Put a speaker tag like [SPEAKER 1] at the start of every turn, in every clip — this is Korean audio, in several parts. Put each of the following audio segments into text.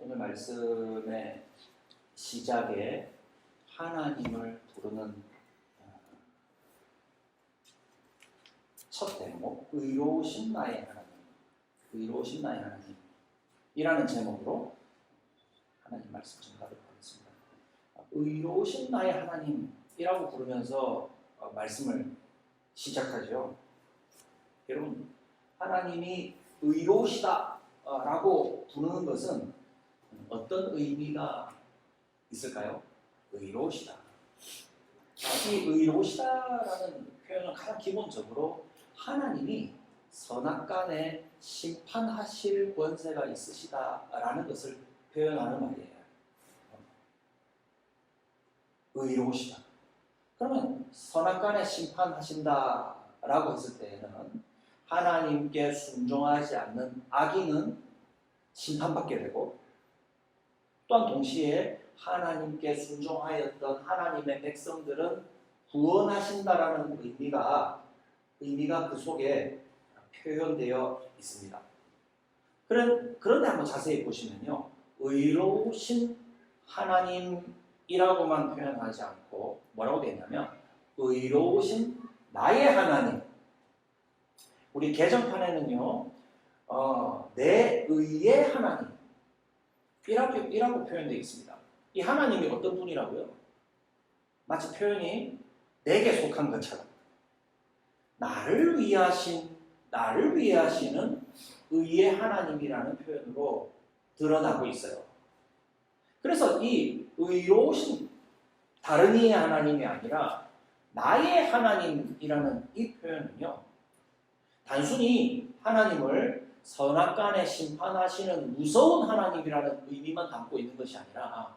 [SPEAKER 1] 오늘 말씀의 시작에 하나님을 부르는 첫 대목, 의로우신 나의 하나님, 의로우신 나의 하나님이라는 제목으로 하나님 말씀 전하도록 하겠습니다. 의로우신 나의 하나님이라고 부르면서 말씀을 시작하죠. 여러분, 하나님이 의로우시다 라고 부르는 것은 어떤 의미가 있을까요? 의로우시다. 이 의로우시다라는 표현은 가장 기본적으로 하나님이 선악간에 심판하실 권세가 있으시다라는 것을 표현하는 말이에요. 의로우시다. 그러면 선악간에 심판하신다라고 했을 때에는 하나님께 순종하지 않는 악인은 심판받게 되고, 또한 동시에 하나님께 순종하였던 하나님의 백성들은 구원하신다라는 의미가 그 속에 표현되어 있습니다. 그런데 한번 자세히 보시면요, 의로우신 하나님이라고만 표현하지 않고 뭐라고 되어 있냐면 의로우신 나의 하나님. 우리 개정판에는요, 내 의의 하나님 이라고 표현되어 있습니다. 이 하나님이 어떤 분이라고요? 마치 표현이 내게 속한 것처럼 나를 위하시는 의의 하나님이라는 표현으로 드러나고 있어요. 그래서 이 의로우신 다른 이의 하나님이 아니라 나의 하나님이라는 이 표현은요, 단순히 하나님을 선악간에 심판하시는 무서운 하나님이라는 의미만 담고 있는 것이 아니라,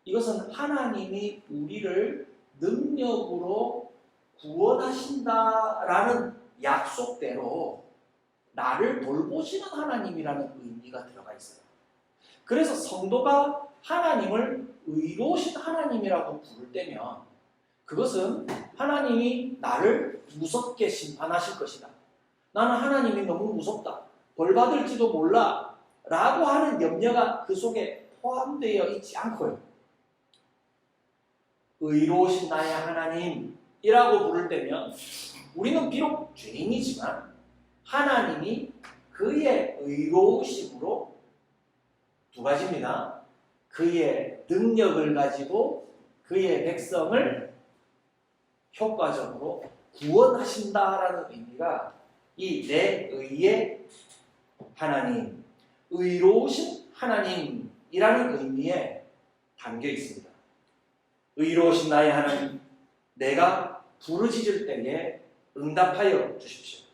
[SPEAKER 1] 이것은 하나님이 우리를 능력으로 구원하신다라는 약속대로 나를 돌보시는 하나님이라는 의미가 들어가 있어요. 그래서 성도가 하나님을 의로우신 하나님이라고 부를 때면 그것은 하나님이 나를 무섭게 심판하실 것이다, 나는 하나님이 너무 무섭다, 벌 받을지도 몰라 라고 하는 염려가 그 속에 포함되어 있지 않고요, 의로우신 나의 하나님이라고 부를 때면 우리는 비록 죄인이지만 하나님이 그의 의로우심으로 두 가지입니다. 그의 능력을 가지고 그의 백성을 효과적으로 구원하신다라는 의미가 이 내 의의 하나님, 의로우신 하나님이라는 의미에 담겨 있습니다. 의로우신 나의 하나님, 내가 부르짖을 때에 응답하여 주십시오.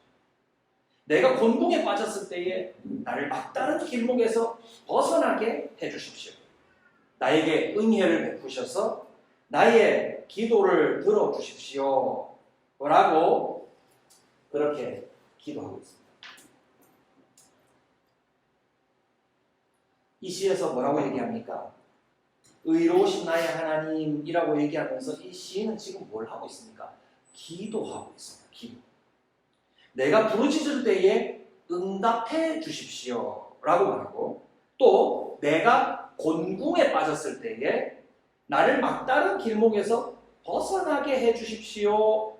[SPEAKER 1] 내가 곤궁에 빠졌을 때에 나를 막다른 길목에서 벗어나게 해주십시오. 나에게 은혜를 베푸셔서 나의 기도를 들어주십시오 라고 그렇게 기도하고 있습니다. 이 시에서 뭐라고 얘기합니까? 의로우신 나의 하나님이라고 얘기하면서 이 시인은 지금 뭘 하고 있습니까? 기도하고 있습니다. 기도. 내가 부르짖을 때에 응답해 주십시오 라고 말하고, 또 내가 곤궁에 빠졌을 때에 나를 막다른 길목에서 벗어나게 해 주십시오,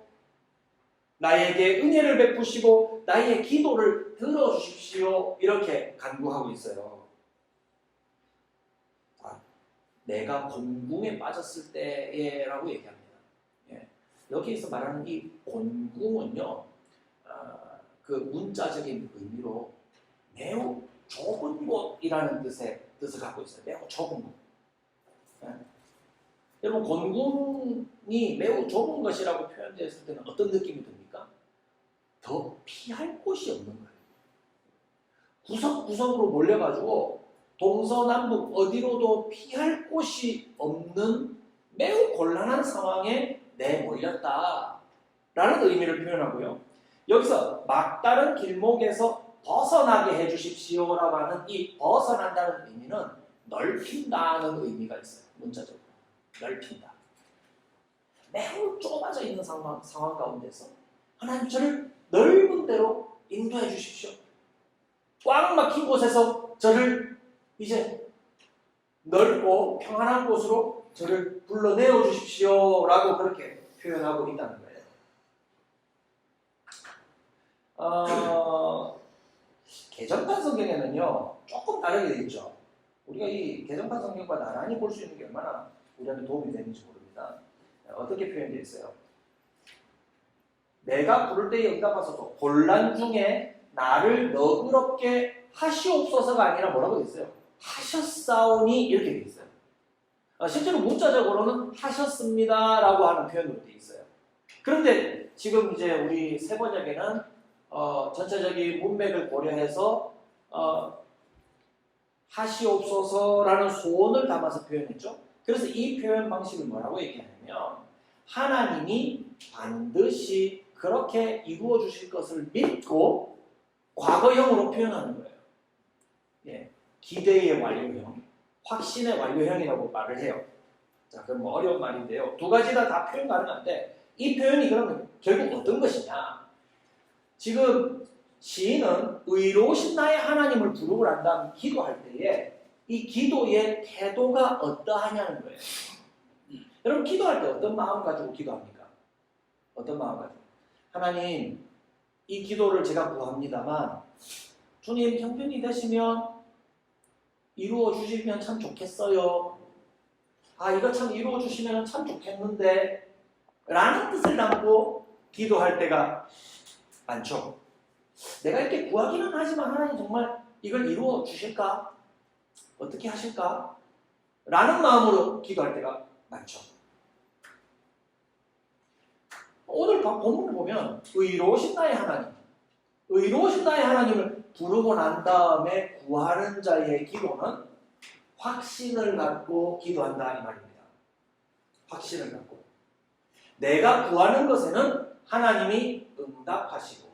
[SPEAKER 1] 나에게 은혜를 베푸시고 나의 기도를 들어주십시오, 이렇게 간구하고 있어요. 내가 곤궁에 빠졌을 때라고 얘기합니다. 여기에서 말하는 이 곤궁은요, 그 문자적인 의미로 매우 좁은 곳이라는 뜻을 갖고 있어요. 매우 좁은 곳. 여러분, 곤궁이 매우 좁은 것이라고 표현되었을 때는 어떤 느낌이 듭니까? 더 피할 곳이 없는 거예요. 구석구석으로 몰려가지고 동서남북 어디로도 피할 곳이 없는 매우 곤란한 상황에 내몰렸다라는 의미를 표현하고요, 여기서 막다른 길목에서 벗어나게 해주십시오라고 하는 이 벗어난다는 의미는 넓힌다는 의미가 있어요. 문자적으로 넓힌다. 매우 좁아져 있는 상황 가운데서 하나님, 저를 넓은 데로 인도해 주십시오. 꽉 막힌 곳에서 저를 이제 넓고 평안한 곳으로 저를 불러내어 주십시오 라고 그렇게 표현하고 있다는 거예요. 개정판 성경에는요 조금 다르게 되어 있죠. 우리가 이 개정판 성경과 나란히 볼 수 있는 게 얼마나 우리한테 도움이 되는지 모릅니다. 어떻게 표현되어 있어요? 내가 부를 때에 응답하소서 곤란 중에 나를 너그럽게 하시옵소서가 아니라 뭐라고 되어 있어요? 하셨사오니 이렇게 되어 있어요. 실제로 문자적으로는 하셨습니다 라고 하는 표현으로 되어 있어요. 그런데 지금 이제 우리 세번역에는 전체적인 문맥을 고려해서 하시옵소서라는 소원을 담아서 표현했죠. 그래서 이 표현 방식을 뭐라고 얘기하냐면 하나님이 반드시 그렇게 이루어 주실 것을 믿고 과거형으로 표현하는 거예요. 예, 기대의 완료형, 확신의 완료형이라고 말을 해요. 자, 그럼 뭐 어려운 말인데요. 두 가지 다 표현 가능한데 이 표현이 그러면 결국 어떤 것이냐? 지금 시인은 의로우신 나의 하나님을 부르고 난 다음 기도할 때에 이 기도의 태도가 어떠하냐는 거예요. 여러분 기도할 때 어떤 마음 가지고 기도합니까? 어떤 마음 가지고? 하나님, 이 기도를 제가 구합니다만 주님 형편이 되시면 이루어 주시면 참 좋겠어요. 이거 참 이루어 주시면 참 좋겠는데 라는 뜻을 담고 기도할 때가 많죠. 내가 이렇게 구하기는 하지만 하나님 정말 이걸 이루어 주실까? 어떻게 하실까? 라는 마음으로 기도할 때가 많죠. 오늘 본문을 보면 의로우신 나의 하나님, 의로우신 나의 하나님을 부르고 난 다음에 구하는 자의 기도는 확신을 갖고 기도한다 이 말입니다. 확신을 갖고 내가 구하는 것에는 하나님이 응답하시고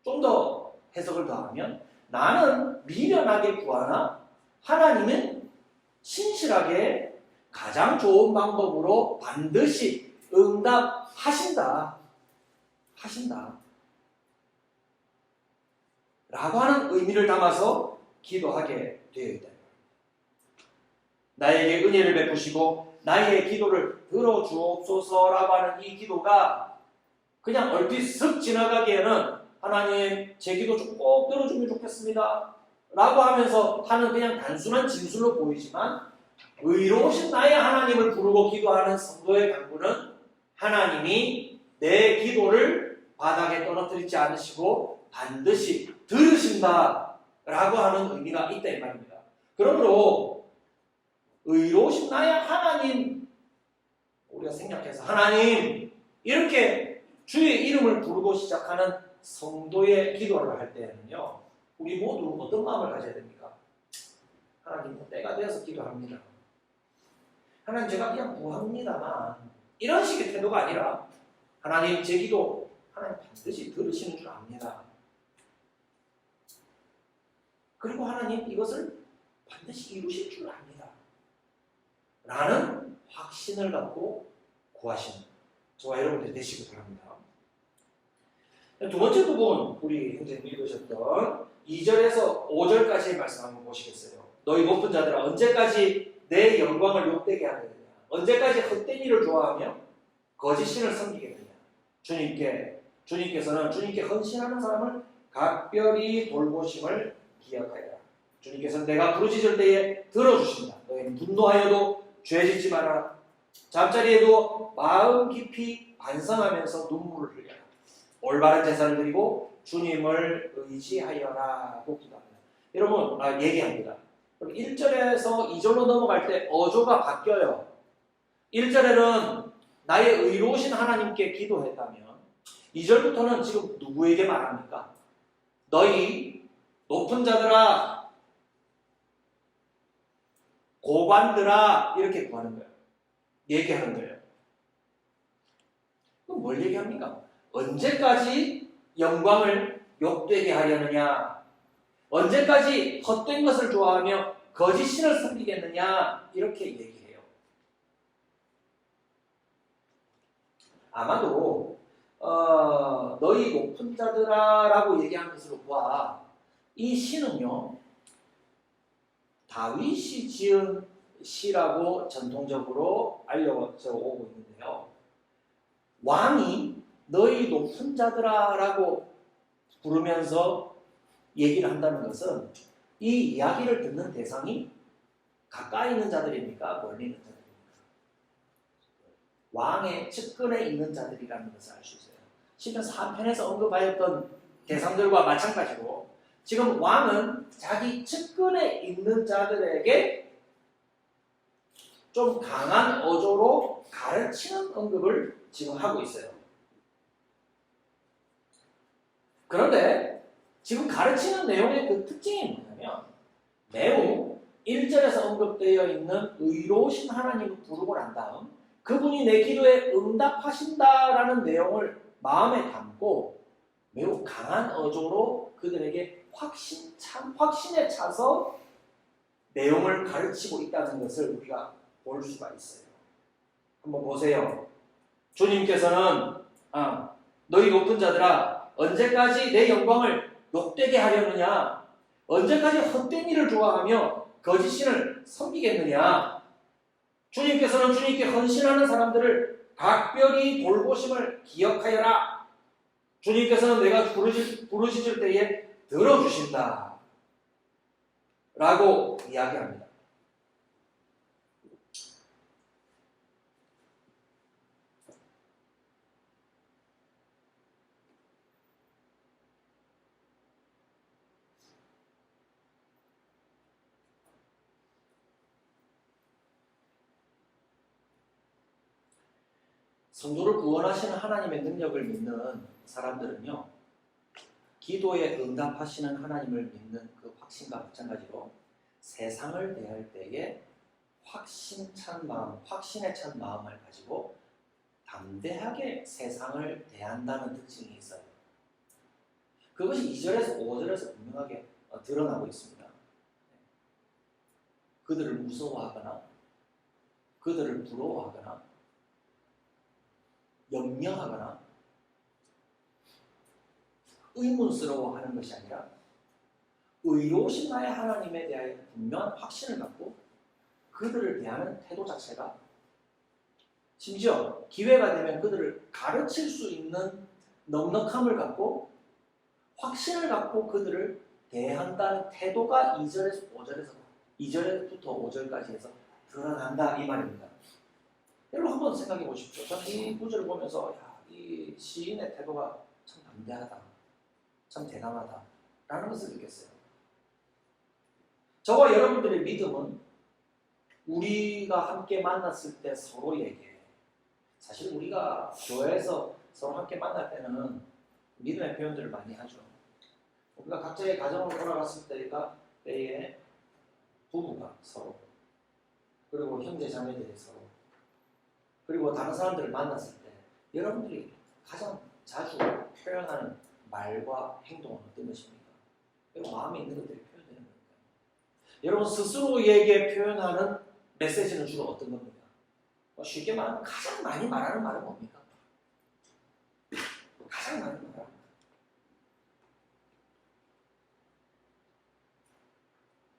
[SPEAKER 1] 좀 더 해석을 더하면 나는 미련하게 구하나 하나님은 신실하게 가장 좋은 방법으로 반드시 응답하신다. 하신다. 라고 하는 의미를 담아서 기도하게 되어 있다. 나에게 은혜를 베푸시고 나의 기도를 들어주옵소서라고 하는 이 기도가 그냥 얼핏 슥 지나가기에는 하나님 제 기도 좀 꼭 들어주면 좋겠습니다 라고 하면서 하는 그냥 단순한 진술로 보이지만 의로우신 나의 하나님을 부르고 기도하는 성도의 간구는 하나님이 내 기도를 바닥에 떨어뜨리지 않으시고 반드시 들으신다 라고 하는 의미가 있다 이 말입니다. 그러므로 의로우신 나의 하나님 우리가 생각해서 하나님 이렇게 주의 이름을 부르고 시작하는 성도의 기도를 할 때는요 우리 모두 어떤 마음을 가져야 됩니까? 하나님 때가 되어서 기도합니다. 하나님 제가 그냥 구합니다만 이런 식의 태도가 아니라 하나님 제 기도 하나님 반드시 들으시는 줄 압니다. 그리고 하나님 이것을 반드시 이루실 줄 압니다. 라는 확신을 갖고 구하시는 저와 여러분들 되시기 바랍니다. 두 번째 부분 우리 형제님이 읽으셨던 2절에서 5절까지의 말씀 한번 보시겠어요. 너희 높은 자들아 언제까지 내 영광을 욕되게 하느냐 언제까지 헛된 일을 좋아하며 거짓 신을 섬기겠느냐 주님께서는 주님께 헌신하는 사람을 각별히 돌보심을 기억하여라. 주님께서는 내가 부르짖을 때에 들어주신다. 너희는 분노하여도 죄짓지 마라. 잠자리에도 마음 깊이 반성하면서 눈물을 흘려라. 올바른 제사를 드리고 주님을 의지하여라고 기도합니다. 여러분 얘기합니다. 1절에서 2절로 넘어갈 때 어조가 바뀌어요. 1절에는 나의 의로우신 하나님께 기도했다면 2절부터는 지금 누구에게 말합니까? 너희 높은 자들아 고관들아 이렇게 구하는 거예요. 얘기하는 거예요. 그럼 뭘 얘기합니까? 언제까지 영광을 욕되게 하려느냐? 언제까지 헛된 것을 좋아하며 거짓 신을 섬기겠느냐? 이렇게 얘기해요. 아마도 너희 높은 자들아 라고 얘기한 것으로 봐 이 시는요, 다윗이 지은 시라고 전통적으로 알려져 오고 있는데요. 왕이 너희 높은 자들아라고 부르면서 얘기를 한다는 것은 이 이야기를 듣는 대상이 가까이 있는 자들입니까? 멀리 있는 자들입니까? 왕의 측근에 있는 자들이라는 것을 알 수 있어요. 시편 3편에서 언급하였던 대상들과 마찬가지로 지금 왕은 자기 측근에 있는 자들에게 좀 강한 어조로 가르치는 언급을 지금 하고 있어요. 그런데 지금 가르치는 내용의 그 특징이 뭐냐면 매우 1절에서 언급되어 있는 의로우신 하나님을 부르고 난 다음 그분이 내 기도에 응답하신다라는 내용을 마음에 담고 매우 강한 어조로 그들에게 확신에 차서 내용을 가르치고 있다는 것을 우리가 볼 수가 있어요. 한번 보세요. 주님께서는 너희 높은 자들아 언제까지 내 영광을 욕되게 하려느냐? 언제까지 헛된 일을 좋아하며 거짓 신을 섬기겠느냐? 주님께서는 주님께 헌신하는 사람들을 각별히 돌보심을 기억하여라. 주님께서는 내가 부르짖을 때에 들어주신다. 라고 이야기합니다. 성도를 구원하시는 하나님의 능력을 믿는 사람들은요, 기도에 응답하시는 하나님을 믿는 그 확신과 마찬가지로 세상을 대할 때에 확신에 찬 마음을 가지고 담대하게 세상을 대한다는 특징이 있어요. 그것이 2절에서 5절에서 분명하게 드러나고 있습니다. 그들을 무서워하거나 그들을 부러워하거나 염려하거나 의문스러워하는 것이 아니라 의로우신 나의 하나님에 대하여 분명한 확신을 갖고 그들을 대하는 태도 자체가 심지어 기회가 되면 그들을 가르칠 수 있는 넉넉함을 갖고 확신을 갖고 그들을 대한다는 태도가 2절부터 5절까지 해서 드러난다 이 말입니다. 여러분 한번 생각해 보십시오. 저는 이 구절을 보면서 이 시인의 태도가 참 담대하다, 참 대단하다 라는 것을 느꼈어요. 저와 여러분들의 믿음은 우리가 함께 만났을 때 서로에게, 사실 우리가 교회에서 서로 함께 만날 때는 믿음의 표현들을 많이 하죠. 우리가 각자의 가정으로 돌아갔을 때에 부부가 서로, 그리고 형제 자매들이 서로, 그리고 다른 사람들을 만났을 때 여러분들이 가장 자주 표현하는 말과 행동은 어떤 것입니까? 여러분 마음에 있는 것들이 표현되는 겁니다. 여러분 스스로에게 표현하는 메시지는 주로 어떤 겁니까? 쉽게 말하면 가장 많이 말하는 말은 뭡니까? 가장 많이 말하는 말.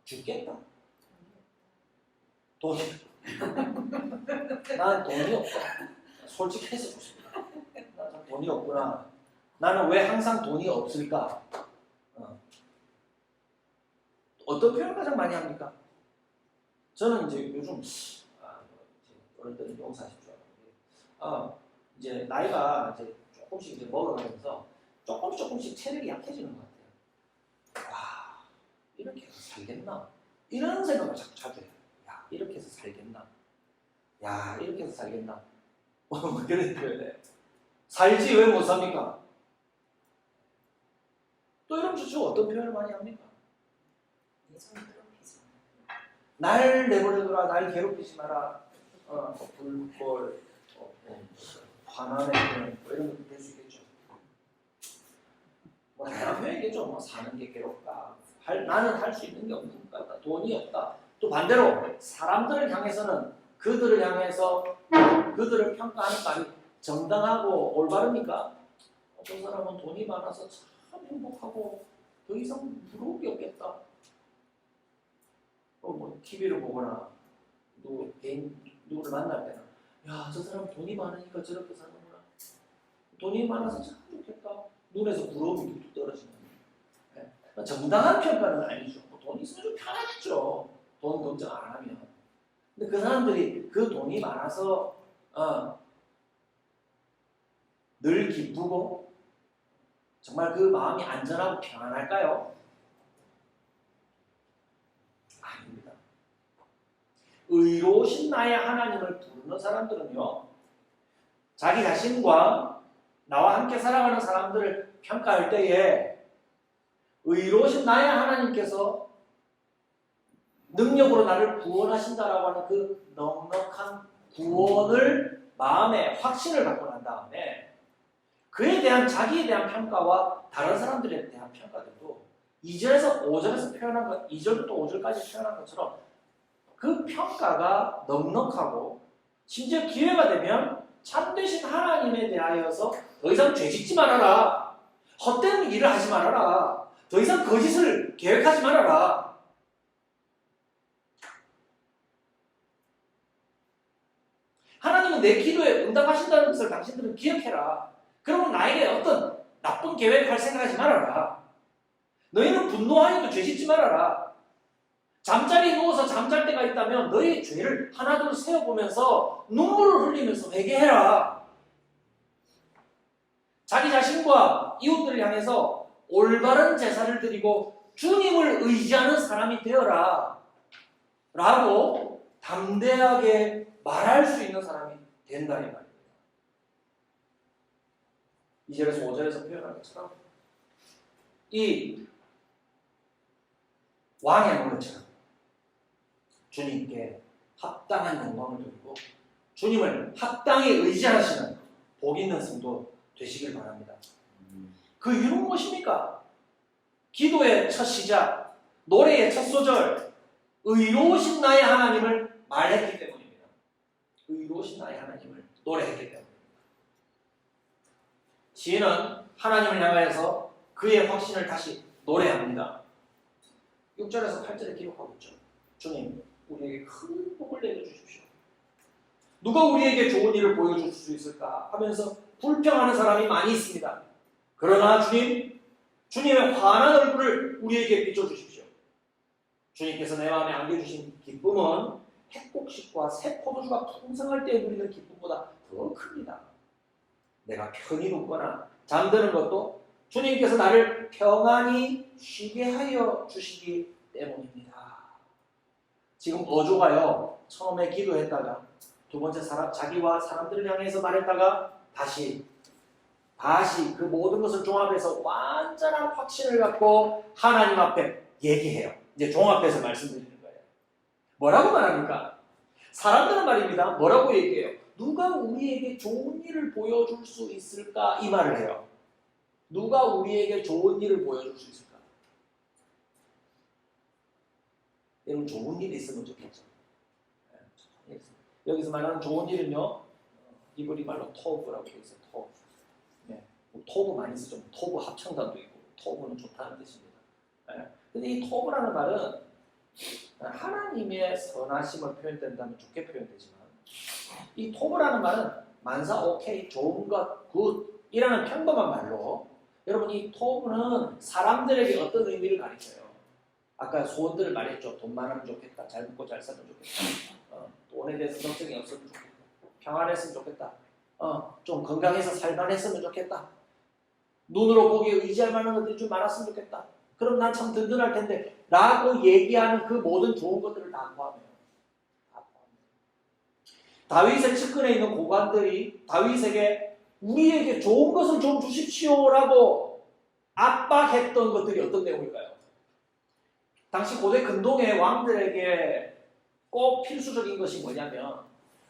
[SPEAKER 1] 죽겠다. 돈이 난 돈이 없다. 솔직해서 좋습니다. 난 돈이 없구나. 나는 왜 항상 돈이 없을까? 어떤 표현을 가장 많이 합니까? 저는 이제 요즘 어릴 때는 용사하십시오. 이제 나이가 이제 조금씩 이제 먹어가면서 조금씩 체력이 약해지는 것 같아요. 와, 이렇게 해서 살겠나? 이런 생각을 자주 해요. 야, 이렇게 해서 살겠나? 야, 이렇게 해서 살겠나? 그런 표현이에요. 살지 왜 못 삽니까? 또 이런 주축 어떤 표현을 많이 합니까? 날 내버려둬라, 날 괴롭히지 마라, 불벌, 화난의 표현, 이런 것도 될 수 있겠죠. 다양한 표현이겠죠. 사는 게 괴롭다, 나는 할 수 있는 게 없는 것 같다, 돈이 없다. 또 반대로 사람들을 향해서는 그들을 향해서 그들을 평가하는 말이 정당하고 올바릅니까? 어떤 사람은 돈이 많아서 참 행복하고 더 이상 부러울 게 없겠다. 뭐 TV를 보거나 누구를 만날 때는 야, 저 사람 돈이 많으니까 저렇게 사는구나. 돈이 많아서 참 좋겠다. 눈에서 부러움이 뚝뚝 떨어지는. 네. 정당한 평가는 아니죠. 뭐 돈 있으면 좀 편하겠죠. 돈 걱정 안 하면. 근데 그 사람들이 그 돈이 많아서 늘 기쁘고 정말 그 마음이 안전하고 평안할까요? 아닙니다. 의로우신 나의 하나님을 부르는 사람들은요, 자기 자신과 나와 함께 살아가는 사람들을 평가할 때에 의로우신 나의 하나님께서 능력으로 나를 구원하신다라고 하는 그 넉넉한 구원을 마음에 확신을 갖고 난 다음에 그에 대한 자기에 대한 평가와 다른 사람들에 대한 평가들도 2절에서 5절에서 표현한 것, 2절부터 5절까지 표현한 것처럼 그 평가가 넉넉하고 심지어 기회가 되면 참되신 하나님에 대하여서 더 이상 죄짓지 말아라. 헛된 일을 하지 말아라. 더 이상 거짓을 계획하지 말아라. 하나님은 내 기도에 응답하신다는 것을 당신들은 기억해라. 그러면 나에게 어떤 나쁜 계획할 생각하지 말아라. 너희는 분노하여도 죄짓지 말아라. 잠자리에 누워서 잠잘 때가 있다면 너희의 죄를 하나둘 세어보면서 눈물을 흘리면서 회개해라. 자기 자신과 이웃들을 향해서 올바른 제사를 드리고 주님을 의지하는 사람이 되어라. 라고 담대하게 말할 수 있는 사람이 된다 이 말입니다. 2절에서 5절에서 표현한 것처럼 이 왕의 노릇처럼 주님께 합당한 영광을 드리고 주님을 합당히 의지하시는 복 있는 성도 되시길 바랍니다. 그 이유는 무엇입니까? 기도의 첫 시작, 노래의 첫 소절, 의로우신 나의 하나님을 말했기 때문입니다. 의로우신 나의 하나님을 노래했기 때문입니다. 시인은 하나님을 향하여서 그의 확신을 다시 노래합니다. 6절에서 8절에 기록하고 있죠. 주님, 우리에게 큰 복을 내려주십시오. 누가 우리에게 좋은 일을 보여줄 수 있을까 하면서 불평하는 사람이 많이 있습니다. 그러나 주님, 주님의 환한 얼굴을 우리에게 비춰주십시오. 주님께서 내 마음에 안겨주신 기쁨은 핵곡식과 새 포도주가 풍성할 때 누리는 기쁨보다 더 큽니다. 내가 편히 눕거나 잠드는 것도 주님께서 나를 평안히 쉬게 하여 주시기 때문입니다. 지금 어조가요, 처음에 기도했다가 두 번째 자기와 사람들을 향해서 말했다가 다시 그 모든 것을 종합해서 완전한 확신을 갖고 하나님 앞에 얘기해요. 이제 종합해서 말씀드리는 거예요. 뭐라고 말합니까? 사람들은 말입니다. 뭐라고 얘기해요? 누가 우리에게 좋은 일을 보여줄 수 있을까? 이 말을 해요. 누가 우리에게 좋은 일을 보여줄 수 있을까? 여러분, 좋은 일이 있으면 좋겠죠. 여기서 말하는 좋은 일은요, 이브리 말로 토브라고 되어 있어요. 토브. 네. 토브 많이 쓰죠. 토브 합창단도 있고, 토브는 좋다는 뜻입니다. 네. 근데 이 토브라는 말은 하나님의 선하심을 표현된다면 좋게 표현되지만, 이 토브라는 말은 만사 오케이, 좋은 것, 굿 이라는 평범한 말로, 여러분 이 토브는 사람들에게 어떤 의미를 가리켜요? 아까 소원들을 말했죠. 돈 많으면 좋겠다. 잘 먹고 잘 살면 좋겠다. 돈에 대해서 걱정이 없으면 좋겠다. 평안했으면 좋겠다. 좀 건강해서 살만했으면 좋겠다. 눈으로 보기에 의지할 만한 것들이 좀 많았으면 좋겠다. 그럼 난 참 든든할 텐데 라고 얘기하는 그 모든 좋은 것들을 다 포함해요. 다윗의 측근에 있는 고관들이 다윗에게 우리에게 좋은 것을 좀 주십시오라고 압박했던 것들이 어떤 내용일까요? 당시 고대 근동의 왕들에게 꼭 필수적인 것이 뭐냐면,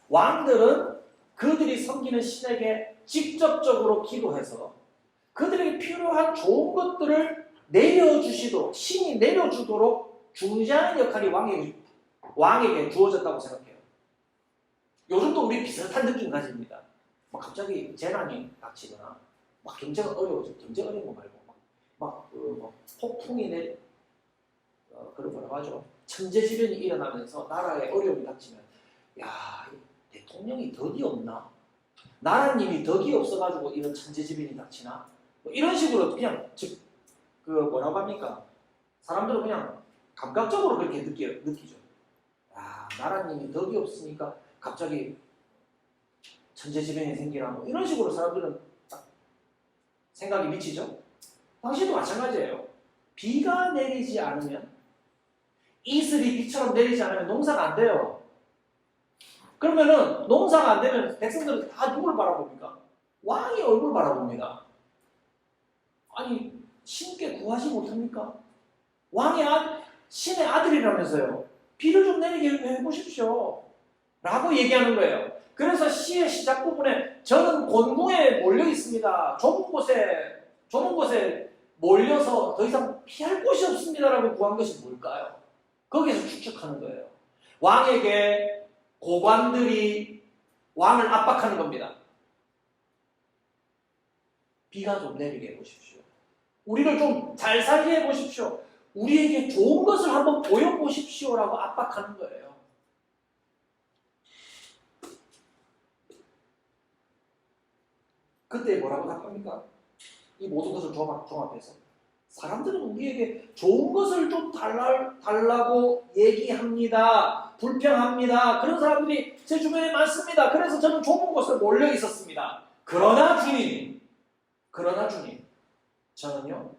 [SPEAKER 1] 왕들은 그들이 섬기는 신에게 직접적으로 기도해서 그들에게 필요한 좋은 것들을 내려주시도록, 신이 내려주도록 중재하는 역할이 왕에게 주어졌다고 생각해요. 요즘도 우리 비슷한 느낌 가집니다. 막 갑자기 재난이 닥치거나 막 경제가 어려워져. 경제 어려운 거 말고 뭐 폭풍이 그걸 뭐라고 하죠? 천재지변이 일어나면서 나라에 어려움이 닥치면 야, 대통령이 덕이 없나? 나라님이 덕이 없어가지고 이런 천재지변이 닥치나? 뭐 이런 식으로 그냥 그 뭐라고 합니까? 사람들은 그냥 감각적으로 그렇게 느끼죠. 야, 나라님이 덕이 없으니까 갑자기 천재지변이 생기나? 뭐 이런 식으로 사람들은 딱 생각이 미치죠. 당신도 마찬가지예요. 비가 내리지 않으면 이슬이 비처럼 내리지 않으면 농사가 안 돼요. 그러면은 농사가 안 되면 백성들은 다 누굴 바라봅니까? 왕의 얼굴 바라봅니다. 아니 신께 구하지 못합니까? 신의 아들이라면서요. 비를 좀 내리게 해보십시오. 라고 얘기하는 거예요. 그래서 시의 시작 부분에 저는 곤궁에 몰려 있습니다. 좁은 곳에 몰려서 더 이상 피할 곳이 없습니다라고 구한 것이 뭘까요? 거기에서 추측하는 거예요. 왕에게 고관들이 왕을 압박하는 겁니다. 비가 좀 내리게 해보십시오. 우리를 좀 잘 살게 해보십시오. 우리에게 좋은 것을 한번 보여보십시오라고 압박하는 거예요. 그때 뭐라고 답합니까? 이 모든 것을 종합해서 사람들은 우리에게 좋은 것을 좀 달라고 얘기합니다. 불평합니다. 그런 사람들이 제 주변에 많습니다. 그래서 저는 좁은 곳에 몰려 있었습니다. 그러나 주님, 저는요,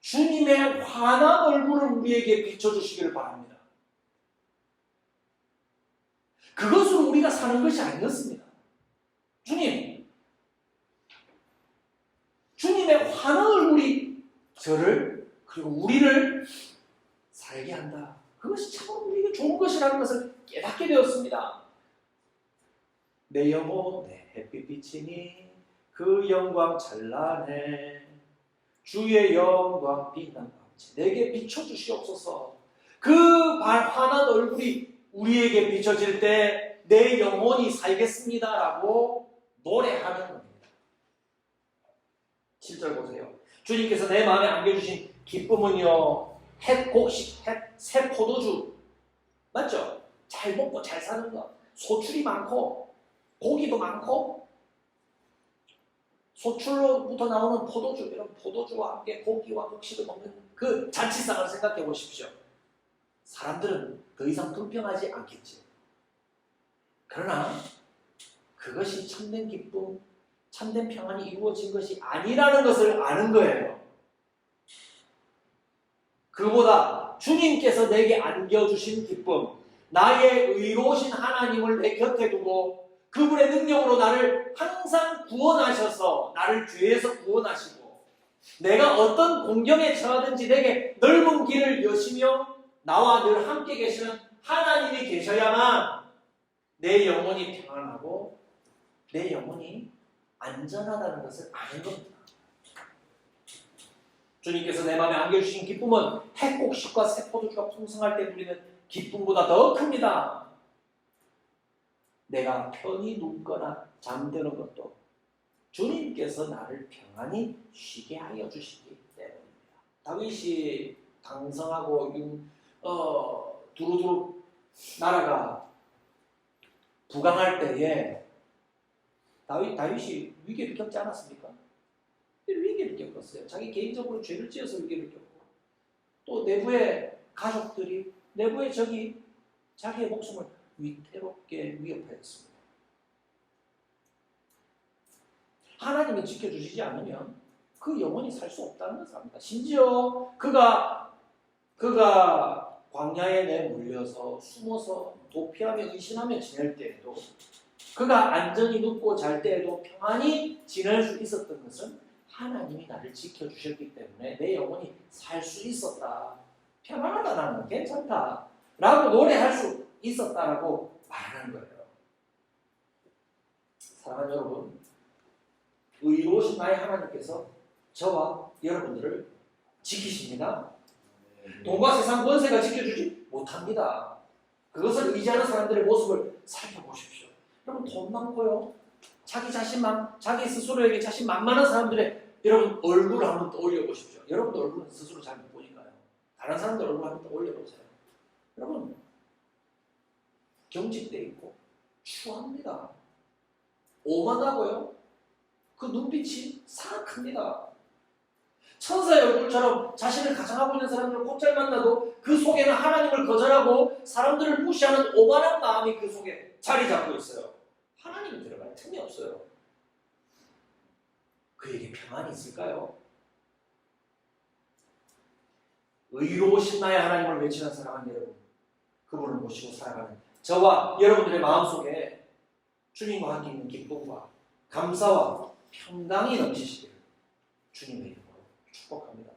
[SPEAKER 1] 주님의 환한 얼굴을 우리에게 비춰주시기를 바랍니다. 그것으로 우리가 사는 것이 아니었습니다. 주님의 환한 얼굴이 저를 그리고 우리를 살게 한다. 그것이 참 우리에게 좋은 것이라는 것을 깨닫게 되었습니다. 내 영혼 내 햇빛 비치니 그 영광 찬란해. 주의 영광 빛난 밤새 내게 비춰주시옵소서. 그 환한 얼굴이 우리에게 비춰질 때 내 영혼이 살겠습니다라고 노래하는 겁니다. 7절 보세요. 주님께서 내 마음에 안겨주신 기쁨은요, 새 포도주 맞죠? 잘 먹고 잘 사는 것, 소출이 많고 고기도 많고 소출로부터 나오는 포도주, 이런 포도주와 함께 고기와 곡식을 먹는 그 잔치상을 생각해 보십시오. 사람들은 더 이상 불평하지 않겠지. 그러나 그것이 참된 기쁨, 참된 평안이 이루어진 것이 아니라는 것을 아는 거예요. 그보다 주님께서 내게 안겨주신 기쁨, 나의 의로우신 하나님을 내 곁에 두고 그분의 능력으로 나를 항상 구원하셔서 나를 죄에서 구원하시고 내가 어떤 공경에 처하든지 내게 넓은 길을 여시며 나와 늘 함께 계시는 하나님이 계셔야만 내 영혼이 평안하고 내 영혼이 안전하다는 것을 아는 겁니다. 주님께서 내 마음에 안겨주신 기쁨은 핵곡식과 새 포도주가 풍성할 때 누리는 기쁨보다 더 큽니다. 내가 편히 눕거나 잠드는 것도 주님께서 나를 평안히 쉬게 하여 주시기 때문입니다. 다윗이 강성하고 두루두루 나라가 부강할 때에 다윗이 위기를 겪지 않았습니까? 위기를 겪었어요. 자기 개인적으로 죄를 지어서 위기를 겪고 또 내부의 가족들이 내부의 적이 자기의 목숨을 위태롭게 위협하였습니다. 하나님이 지켜주시지 않으면 그 영혼이 살 수 없다는 것을 압니다. 심지어 그가 광야에 내몰려서 숨어서 도피하며 의심하며 지낼 때에도 그가 안전히 눕고 잘 때에도 평안히 지낼 수 있었던 것은 하나님이 나를 지켜주셨기 때문에 내 영혼이 살 수 있었다. 평안하다, 나는 괜찮다 라고 노래할 수 있었다라고 말하는 거예요. 사랑하는 여러분, 의로우신 나의 하나님께서 저와 여러분들을 지키십니다. 돈과 세상 권세가 지켜주지 못합니다. 그것을 의지하는 사람들의 모습을 살펴보십시오. 여러분, 돈 많고요, 자기 스스로에게 자신 만만한 사람들의 여러분 얼굴을 한번 떠올려 보십시오. 여러분도 얼굴은 스스로 잘 못 보니까요. 다른 사람들 얼굴 한번 떠올려 보세요. 여러분 경직돼 있고 추합니다. 오만하고요. 그 눈빛이 사악합니다. 천사의 얼굴처럼 자신을 가장하고 있는 사람들을 곧잘 만나도 그 속에는 하나님을 거절하고 사람들을 무시하는 오만한 마음이 그 속에 자리 잡고 있어요. 하나님이 들어갈 틈이 없어요. 그에게 평안이 있을까요? 의로우신 나의 하나님을 외치는 사랑하는 여러분, 그분을 모시고 살아가는 저와 여러분들의 마음속에 주님과 함께 있는 기쁨과 감사와 평강이 넘치시기를 주님의 이름으로 축복합니다.